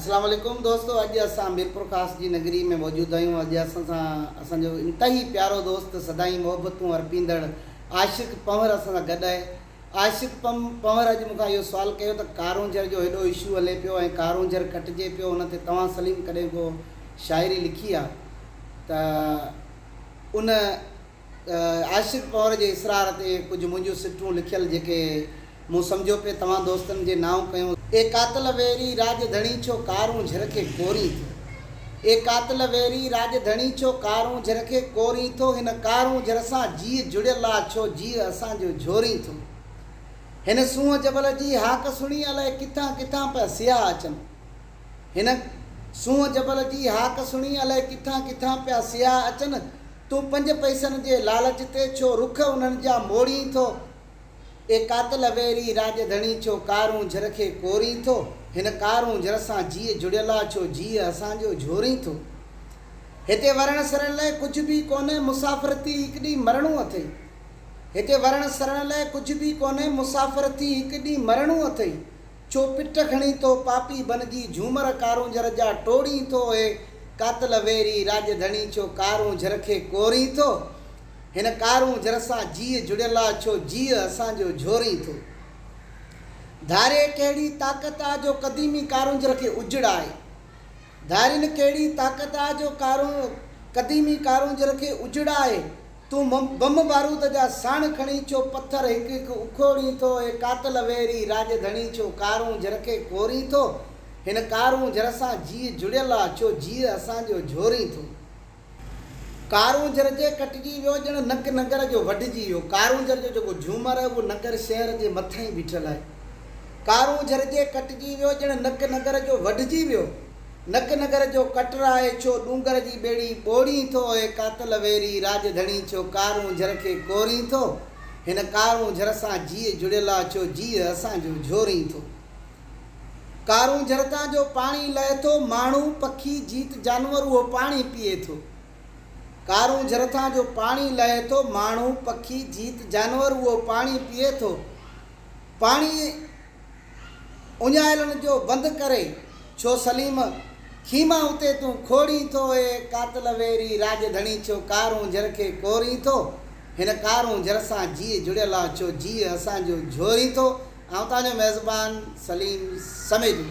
अस्सलाम वालेकुम दोस्तों, अॼु असां मीरपुर ख़ास जी नगरी में मौजूदु आहियूं। अॼु असांजो इंतही प्यारो दोस्त सदाई मोहबतूं अर्पींदड़ आशिक़ पंवर असां सां गॾु आहे। आशिक़ पंवर अॼु मूंखां इहो सुवालु कयो त कारूंझर जो हेॾो इशू हले पियो ऐं कारूंझर कटिजे पियो, उन ते तव्हां सलीम कॾहिं को शाइरी लिखी आहे त उन आशिक़ पंवर जे इसरार ते कुझु मुंहिंजूं सिटूं लिखियल जेके मूं सम्झो पे तव्हां दोस्तनि जे नाव कयूं। ए कातल वेरी राजधणी छो कारूंझर खे कोरी थो, ए कातल वेरी राजधणी छो कारूंझर खे कोरी थो, हिन कारूंझर सां जीउ जुड़ियल आहे छो जीउ असांजो झोरी थो। हिन सूंहं जबल जी हाक सुणी अलाए किथां किथां पिया सियाह अचनि, हिन सूंहं जबल जी हाक सुणी अलाए किथां किथां पिया सियाह अचनि, तूं 5 पैसनि जे लालच ते छो रुख उन्हनि जा मोड़ी थो। ए कातल वेरी राजधणी छो कारूंझर खे कोरी थो, हिन कारूंझर सां जीउ जुड़ियल आहे छो जीउ असांजो झोरी थो। हिते वरण सरण लाइ कुझु बि कोन्हे, मुसाफ़िर थी हिकु ॾींहुं मरणो अथई। हिते वरण सरण लाइ कुझु बि कोन्हे, मुसाफ़िर थी हिकु ॾींहुं मरणो अथई। छो पिट खणी थो पापी बनजी झूमर कारूंझर जा टोड़ी थो। ए कातल वेरी राजधणी छो कारूंझर खे कोरी थो, हिन कारूंझर सां जीउ जुड़ियल आहे छो जीउ असांजो झोरी थो। धारे कहिड़ी ताक़त आहे जो क़दीमी कारूंझर खे उजड़ाए, धारिन कहिड़ी ताक़त आहे जो क़दीमी कारूंझर खे उजड़ाए, तूं बम बारूद जा साण खणी छो पत्थर हिकु हिकु उखोड़ी थो। ए कातल वेरी राजधणी छो कारूंझर खे कोरी थो, हिन कारूंझर सां जीउ जुड़ियल आहे छो जीउ असांजो झोरी थो। कारूंझर जे कटिजी वियो ॼण नक नगर जो वढिजी वियो, कारूंझर जो जेको झूमर आहे उहो नगर शहर जे मथां ई बीठल आहे। कारूंझर जे कटिजी वियो ॼण नक नगर जो वढिजी वियो, नक नगर जो कटराए छो डूंगर जी ॿेड़ी ॿोड़ी थो। ए कातल वेरी राजधणी छो कारूंझर खे कोरी थो, हिन कारूंझर सां जीउ जुड़ियल आहे छो जीउ असांजो झोरी थो। कारूंझर तां जो पाणी लहे थो, माण्हू पखी जीत जानवर उहो पाणी पीए थो। कारूंझर तां जो पाणी लहे थो, माण्हू पखी जीत जानवर उहो पाणी पीए थो। पाणी उञाइलनि जो बंदि करे छो सलीम खीमा उते तूं खोड़ी थो। ए कातल वेरी राजधणी छो कारूंझर खे कोरी थो, हिन कारूंझर सां जीउ जुड़ियल आहे छो जीउ असांजो झोरी थो। ऐं तव्हांजो मेज़बान सलीम समेत।